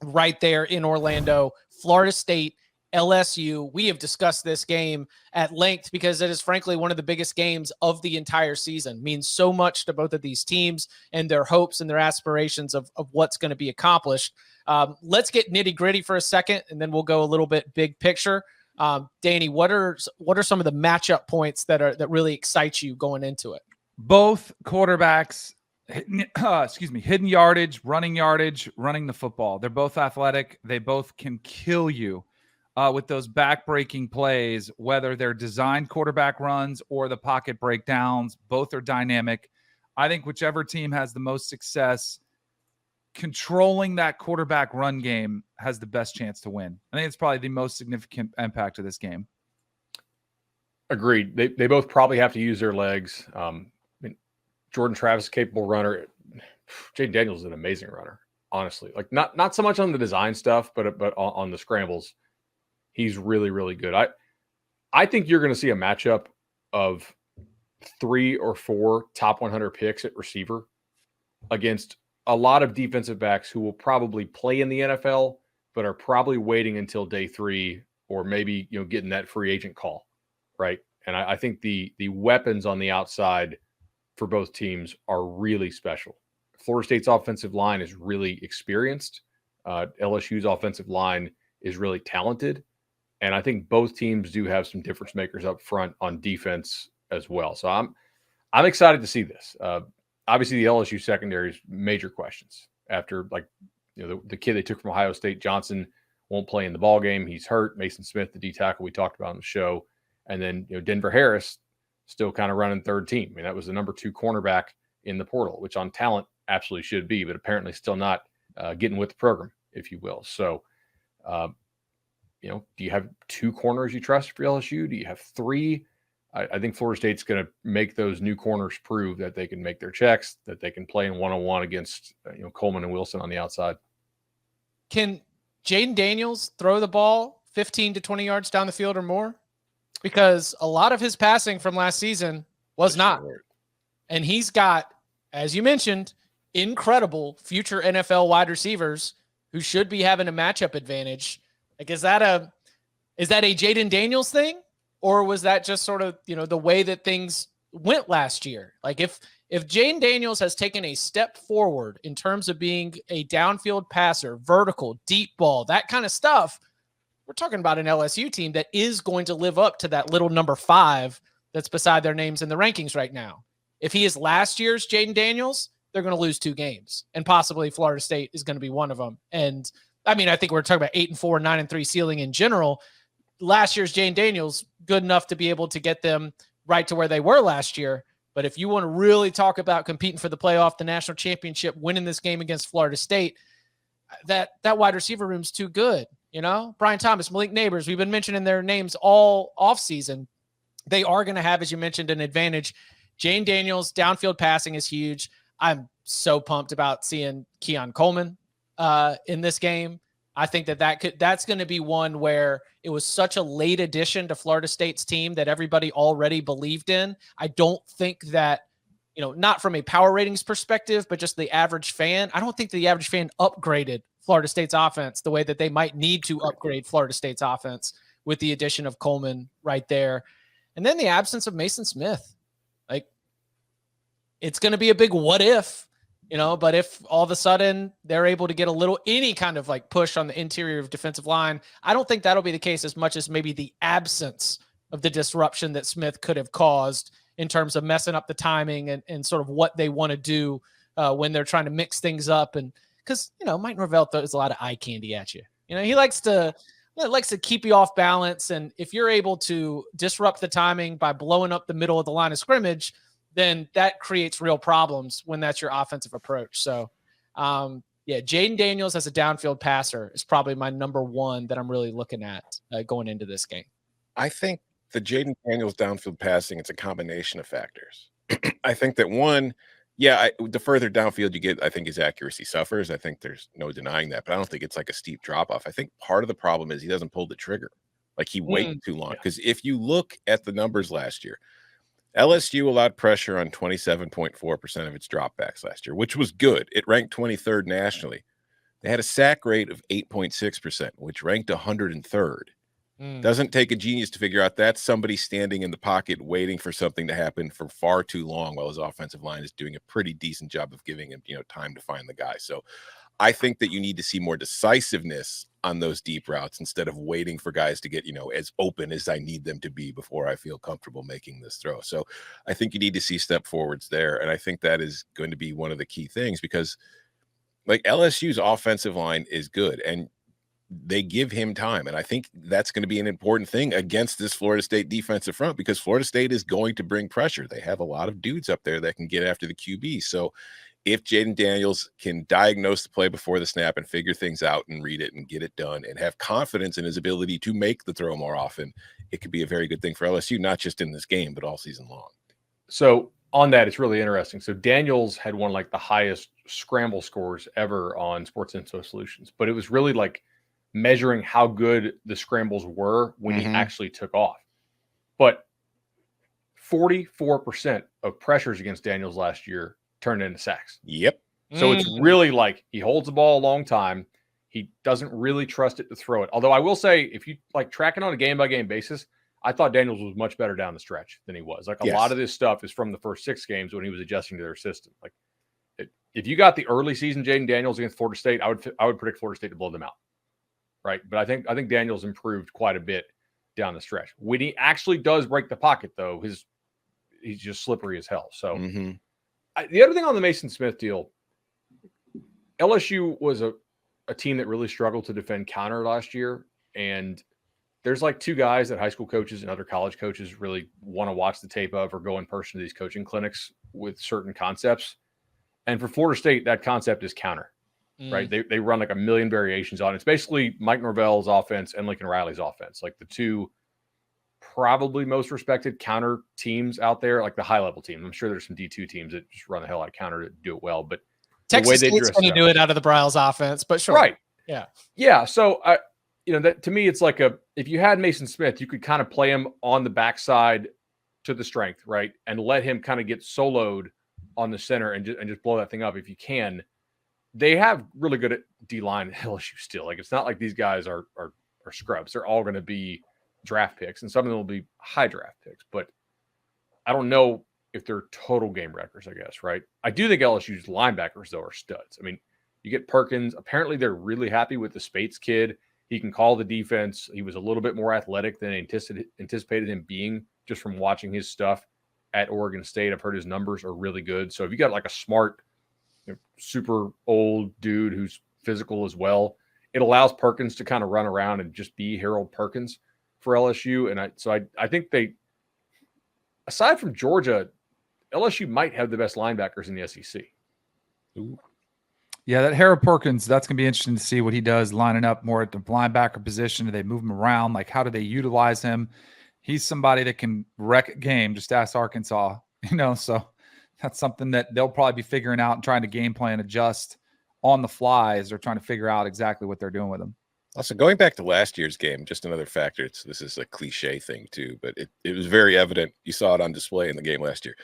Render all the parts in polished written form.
right there in Orlando. Florida State, LSU. We have discussed this game at length because it is frankly one of the biggest games of the entire season. It means so much to both of these teams and their hopes and their aspirations of what's going to be accomplished. Let's get nitty gritty for a second, and then we'll go a little bit big picture. Danny, what are some of the matchup points that really excite you going into it? Both quarterbacks, hidden yardage, running the football. They're both athletic. They both can kill you with those back-breaking plays, whether they're designed quarterback runs or the pocket breakdowns. Both are dynamic. I think whichever team has the most success controlling that quarterback run game has the best chance to win. I think it's probably the most significant impact of this game. Agreed. They both probably have to use their legs. Jordan Travis is a capable runner. Jaden Daniels is an amazing runner, honestly. Like not so much on the design stuff, but on the scrambles, he's really, really good. I think you're going to see a matchup of 3 or 4 top 100 picks at receiver against a lot of defensive backs who will probably play in the NFL, but are probably waiting until day 3 or maybe, getting that free agent call, right? And I think the weapons on the outside for both teams are really special. Florida State's offensive line is really experienced. LSU's offensive line is really talented. And I think both teams do have some difference makers up front on defense as well. So I'm excited to see this. Obviously, the LSU secondary is major questions after, the kid they took from Ohio State, Johnson, won't play in the ball game. He's hurt. Mason Smith, the D tackle we talked about on the show, and then Denver Harris still kind of running third team. I mean, that was the number 2 cornerback in the portal, which on talent absolutely should be, but apparently still not getting with the program, if you will. So, do you have 2 corners you trust for LSU? Do you have 3? I think Florida State's going to make those new corners prove that they can make their checks, that they can play in one-on-one against Coleman and Wilson on the outside. Can Jaden Daniels throw the ball 15 to 20 yards down the field or more? Because a lot of his passing from last season was not. And he's got, as you mentioned, incredible future NFL wide receivers who should be having a matchup advantage. Like, is that a Jaden Daniels thing? Or was that just sort of, the way that things went last year? Like if Jaden Daniels has taken a step forward in terms of being a downfield passer, vertical, deep ball, that kind of stuff, we're talking about an LSU team that is going to live up to that little number 5 that's beside their names in the rankings right now. If he is last year's Jaden Daniels, they're going to lose 2 games, and possibly Florida State is going to be one of them. And I think we're talking about 8-4, 9-3 ceiling in general. Last year's Jaden Daniels, good enough to be able to get them right to where they were last year. But if you want to really talk about competing for the playoff, the national championship, winning this game against Florida State, that wide receiver room's too good. Brian Thomas, Malik Neighbors, we've been mentioning their names all offseason. They are going to have, as you mentioned, an advantage. Jaden Daniels, downfield passing is huge. I'm so pumped about seeing Keon Coleman in this game. I think that's going to be one where it was such a late addition to Florida State's team that everybody already believed in. I don't think that, not from a power ratings perspective, but just the average fan, I don't think the average fan upgraded Florida State's offense the way that they might need to upgrade Florida State's offense with the addition of Coleman right there. And then the absence of Mason Smith. Like, it's going to be a big what if, but if all of a sudden they're able to get any kind of push on the interior of defensive line, I don't think that'll be the case as much as maybe the absence of the disruption that Smith could have caused in terms of messing up the timing and sort of what they want to do when they're trying to mix things up. And because, Mike Norvell throws a lot of eye candy at you. He likes to keep you off balance. And if you're able to disrupt the timing by blowing up the middle of the line of scrimmage, then that creates real problems when that's your offensive approach. So, Jaden Daniels as a downfield passer is probably my number 1 that I'm really looking at going into this game. I think the Jaden Daniels downfield passing, it's a combination of factors. I think that one, the further downfield you get, I think his accuracy suffers. I think there's no denying that, but I don't think it's like a steep drop off. I think part of the problem is he doesn't pull the trigger. Like he waits too long. Because if you look at the numbers last year, LSU allowed pressure on 27.4% of its dropbacks last year, which was good. It ranked 23rd nationally. They had a sack rate of 8.6%, which ranked 103rd. Mm. Doesn't take a genius to figure out that's somebody standing in the pocket waiting for something to happen for far too long while his offensive line is doing a pretty decent job of giving him, time to find the guy. So I think that you need to see more decisiveness on those deep routes instead of waiting for guys to get, as open as I need them to be before I feel comfortable making this throw. So I think you need to see step forwards there. And I think that is going to be one of the key things because like LSU's offensive line is good and they give him time. And I think that's going to be an important thing against this Florida State defensive front because Florida State is going to bring pressure. They have a lot of dudes up there that can get after the QB. So if Jaden Daniels can diagnose the play before the snap and figure things out and read it and get it done and have confidence in his ability to make the throw more often, it could be a very good thing for LSU, not just in this game, but all season long. So on that, it's really interesting. So Daniels had one like the highest scramble scores ever on Sports Info Solutions, but it was really like measuring how good the scrambles were when he actually took off. But 44% of pressures against Daniels last year turned into sacks. Yep. So it's really like he holds the ball a long time. He doesn't really trust it to throw it. Although I will say, if you like tracking on a game-by-game basis, I thought Daniels was much better down the stretch than he was. Like a lot of this stuff is from the first 6 games when he was adjusting to their system. Like if you got the early season Jaden Daniels against Florida State, I would predict Florida State to blow them out. Right. But I think Daniels improved quite a bit down the stretch. When he actually does break the pocket, though, he's just slippery as hell. So the other thing on the Mason Smith deal, LSU was a team that really struggled to defend counter last year. And there's like 2 guys that high school coaches and other college coaches really want to watch the tape of or go in person to these coaching clinics with certain concepts. And for Florida State, that concept is counter. Right. They run like a million variations on it. It's basically Mike Norvell's offense and Lincoln Riley's offense, like the 2 probably most respected counter teams out there, like the high level team. I'm sure there's some D2 teams that just run the hell out of counter to do it well, but Texas State's going to do it out of the Bryles offense, but sure. Right. Yeah. Yeah. So that to me, it's like if you had Mason Smith, you could kind of play him on the backside to the strength, right. And let him kind of get soloed on the center and just blow that thing up if you can. They have really good at D-line at LSU still. Like, it's not like these guys are scrubs. They're all going to be draft picks, and some of them will be high draft picks. But I don't know if they're total game wreckers, I guess, right? I do think LSU's linebackers, though, are studs. I mean, you get Perkins. Apparently, they're really happy with the Spates kid. He can call the defense. He was a little bit more athletic than anticipated him being just from watching his stuff at Oregon State. I've heard his numbers are really good. So if you got like a smart, super old dude who's physical as well, it allows Perkins to kind of run around and just be Harold Perkins for LSU. And I think they, aside from Georgia, LSU might have the best linebackers in the SEC. Ooh. Yeah, that Harold Perkins, that's going to be interesting to see what he does lining up more at the linebacker position. Do they move him around? Like, how do they utilize him? He's somebody that can wreck a game. Just ask Arkansas, so that's something that they'll probably be figuring out and trying to game plan, adjust on the fly as they're trying to figure out exactly what they're doing with him. Also, going back to last year's game, just another factor. This is a cliche thing too, but it was very evident. You saw it on display in the game last year.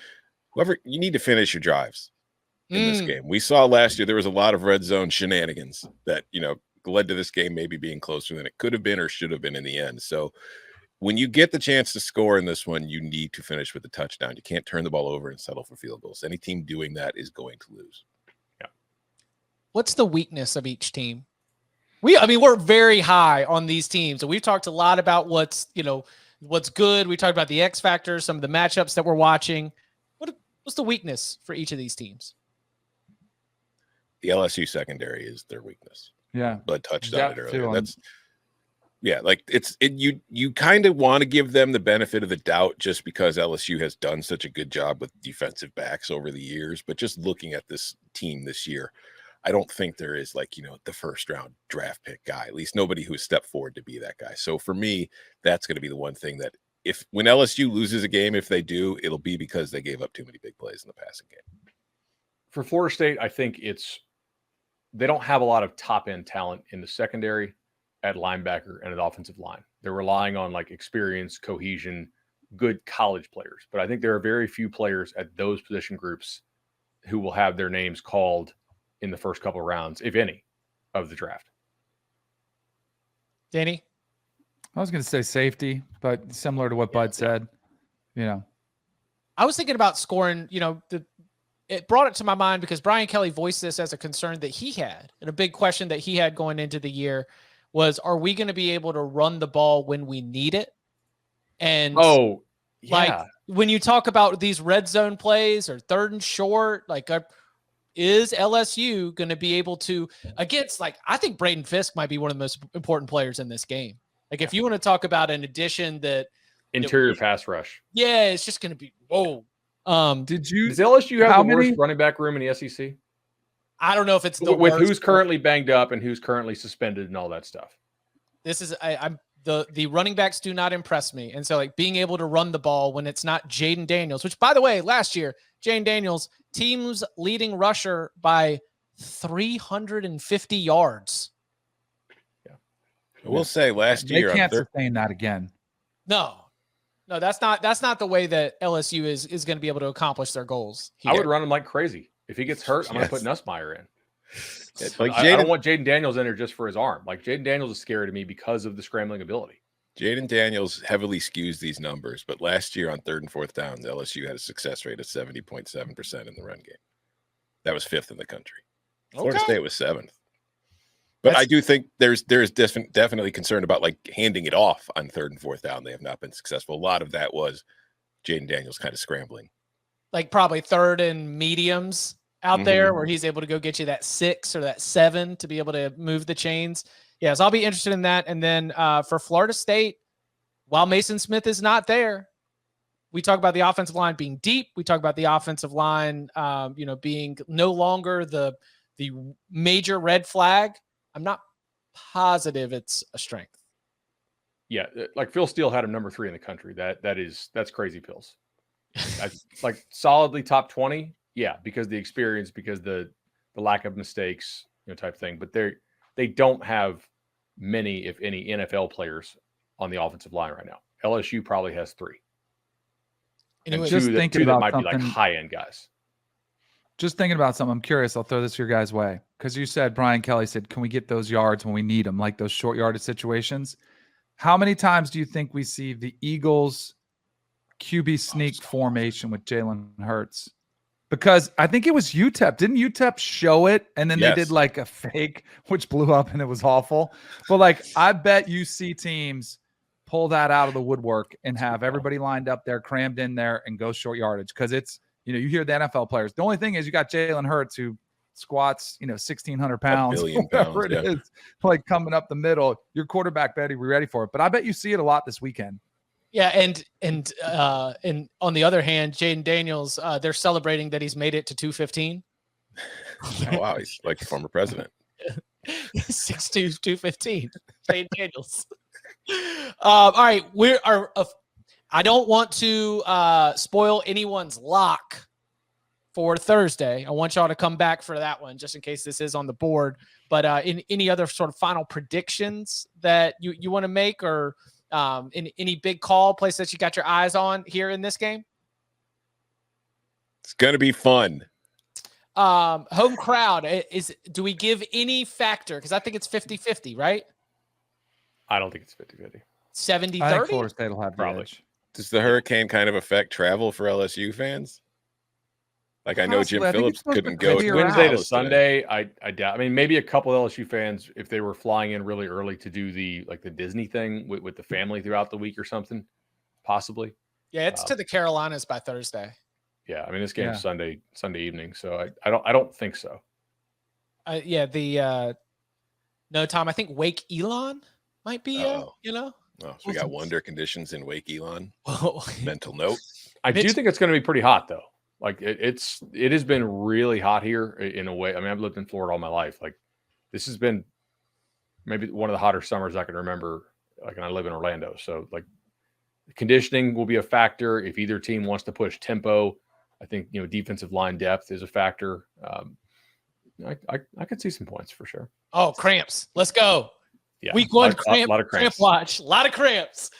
You need to finish your drives in this game. We saw last year there was a lot of red zone shenanigans that led to this game maybe being closer than it could have been or should have been in the end. So when you get the chance to score in this one, you need to finish with a touchdown. You can't turn the ball over and settle for field goals. Any team doing that is going to lose. Yeah. What's the weakness of each team? We're very high on these teams, and we've talked a lot about what's good. We talked about the X factors, some of the matchups that we're watching. What's the weakness for each of these teams? The LSU secondary is their weakness. Yeah, Bud touched on it earlier. You kind of want to give them the benefit of the doubt just because LSU has done such a good job with defensive backs over the years. But just looking at this team this year, I don't think there is the first round draft pick guy, at least nobody who has stepped forward to be that guy. So for me, that's going to be the one thing that when LSU loses a game, if they do, it'll be because they gave up too many big plays in the passing game. For Florida State, I think they don't have a lot of top end talent in the secondary, at linebacker, and at offensive line. They're relying on experience, cohesion, good college players. But I think there are very few players at those position groups who will have their names called in the first couple of rounds, if any. of the draft. Danny? I was going to say safety, but similar to what Bud said, I was thinking about scoring, it brought it to my mind because Brian Kelly voiced this as a concern that he had. And a big question that he had going into the year was, are we going to be able to run the ball when we need it? And when you talk about these red zone plays or 3rd and short, is LSU going to be able to, against, I think Braden Fisk might be one of the most important players in this game. If you want to talk about an addition that interior pass rush. Yeah, it's just going to be, whoa. Does LSU have the worst running back room in the SEC? I don't know if it's the with worst, who's currently banged up and who's currently suspended and all that stuff. This is the running backs do not impress me, and so being able to run the ball when it's not Jaden Daniels, which by the way, last year Jaden Daniels, team's leading rusher by 350 yards. Yeah, I will say last year they can't sustain that again. No, that's not the way that LSU is going to be able to accomplish their goals. I would run him like crazy. If he gets hurt, I'm going to put Nussmeier in. I don't want Jaden Daniels in there just for his arm. Jaden Daniels is scary to me because of the scrambling ability. Jaden Daniels heavily skews these numbers, but last year on 3rd and 4th downs, LSU had a success rate of 70.7% in the run game. That was 5th in the country. Florida State was 7th. But I do think there's definitely concern about handing it off on 3rd and 4th down. They have not been successful. A lot of that was Jaden Daniels kind of scrambling. Probably 3rd and mediums out there where he's able to go get you that 6 or that 7 to be able to move the chains. Yeah, so I'll be interested in that. And then for Florida State, while Mason Smith is not there, we talk about the offensive line being deep. We talk about the offensive line, being no longer the major red flag. I'm not positive it's a strength. Yeah, Phil Steele had him number 3 in the country. That's crazy pills. Solidly top 20. Yeah, because the experience, because the lack of mistakes, type thing. But they don't have many, if any, NFL players on the offensive line right now. LSU probably has 3. Anyway, just thinking about that might be high-end guys. Just thinking about something. I'm curious. I'll throw this your guys' way. Because you said, Brian Kelly said, can we get those yards when we need them, like those short yardage situations? How many times do you think we see the Eagles QB sneak formation with Jalen Hurts? Because I think it was UTEP. Didn't UTEP show it? And then they did a fake, which blew up and it was awful. But I bet you see teams pull that out of the woodwork and have everybody lined up there, crammed in there, and go short yardage. Because it's, you hear the NFL players. The only thing is you got Jalen Hurts who squats, 1,600 pounds, whatever it is, coming up the middle. Your quarterback better be ready for it. But I bet you see it a lot this weekend. Yeah, and on the other hand, Jaden Daniels, they're celebrating that he's made it to 215. Oh, wow, he's like the former president. 6'2", 215. Jaden Daniels. All right, I don't want to spoil anyone's lock for Thursday. I want y'all to come back for that one, just in case this is on the board. But in any other sort of final predictions that you want to make, or in any big call place that you got your eyes on here in this game? It's going to be fun. Home crowd, do we give any factor? Because I think it's 50-50, right? I don't think it's 50-50. 70-30? I think Florida State will have probably. Edge. Does the hurricane kind of affect travel for LSU fans? I know Jim Phillips couldn't go Wednesday to Sunday. I doubt. I mean, maybe a couple LSU fans, if they were flying in really early to do the Disney thing with the family throughout the week or something, possibly. Yeah, it's to the Carolinas by Thursday. Yeah, I mean this game's Sunday evening, so I don't think so. No, Tom. I think Wake Elon might be. Oh, so we got wonder conditions in Wake Elon. Mental note. I do think it's going to be pretty hot though. It has been really hot here in a way. I mean, I've lived in Florida all my life. This has been maybe one of the hotter summers I can remember. And I live in Orlando, so conditioning will be a factor. If either team wants to push tempo, I think defensive line depth is a factor. I could see some points for sure. Oh, cramps! Let's go. Yeah, Week 1 a lot of cramps. Cramp watch. A lot of cramps.